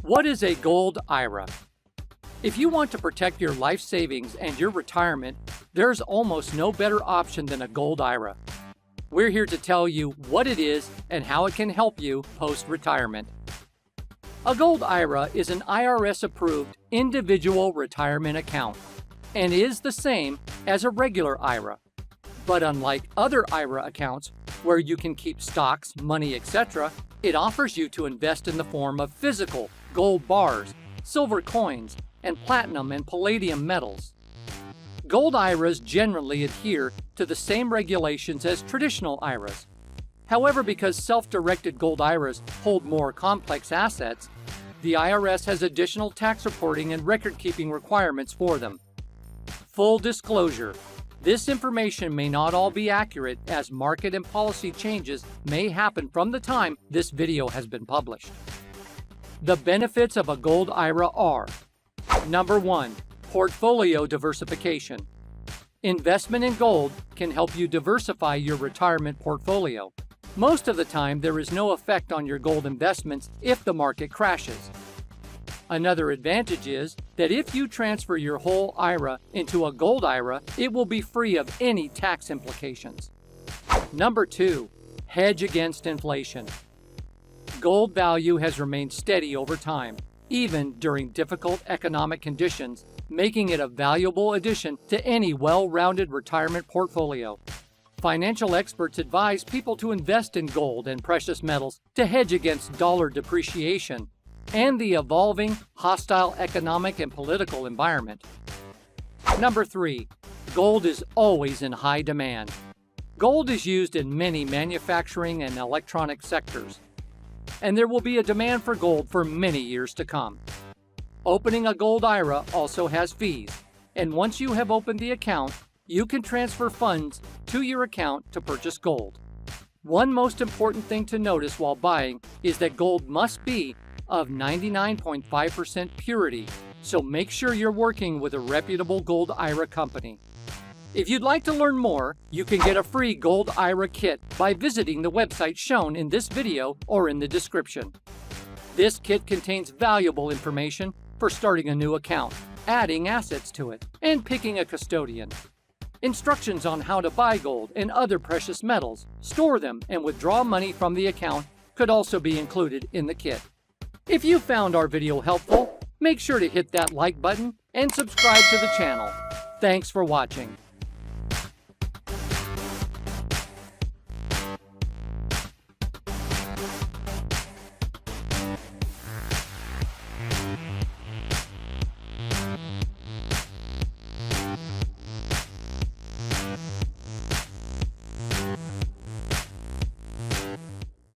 What is a gold IRA? If you want to protect your life savings and your retirement, there's almost no better option than a gold IRA. We're here to tell you what it is and how it can help you post-retirement. A gold IRA is an IRS-approved individual retirement account and is the same as a regular IRA. But unlike other IRA accounts, where you can keep stocks, money, etc., it offers you to invest in the form of physical gold bars, silver coins, and platinum and palladium metals. Gold IRAs generally adhere to the same regulations as traditional IRAs. However, because self-directed gold IRAs hold more complex assets, the IRS has additional tax reporting and record-keeping requirements for them. Full disclosure: this information may not all be accurate, as market and policy changes may happen from the time this video has been published. The benefits of a gold IRA are: Number 1. Portfolio diversification. Investment in gold can help you diversify your retirement portfolio. Most of the time, there is no effect on your gold investments if the market crashes. Another advantage is that if you transfer your whole IRA into a gold IRA, it will be free of any tax implications. Number 2. Hedge against inflation. Gold value has remained steady over time, even during difficult economic conditions, making it a valuable addition to any well-rounded retirement portfolio. Financial experts advise people to invest in gold and precious metals to hedge against dollar depreciation and the evolving, hostile economic and political environment. Number 3. Gold is always in high demand. Gold is used in many manufacturing and electronic sectors, and there will be a demand for gold for many years to come. Opening a gold IRA also has fees, and once you have opened the account, you can transfer funds to your account to purchase gold. One most important thing to notice while buying is that gold must be of 99.5% purity, so make sure you're working with a reputable gold IRA company. If you'd like to learn more, you can get a free gold IRA kit by visiting the website shown in this video or in the description. This kit contains valuable information for starting a new account, adding assets to it, and picking a custodian. Instructions on how to buy gold and other precious metals, store them, and withdraw money from the account could also be included in the kit. If you found our video helpful, make sure to hit that like button and subscribe to the channel. Thanks for watching.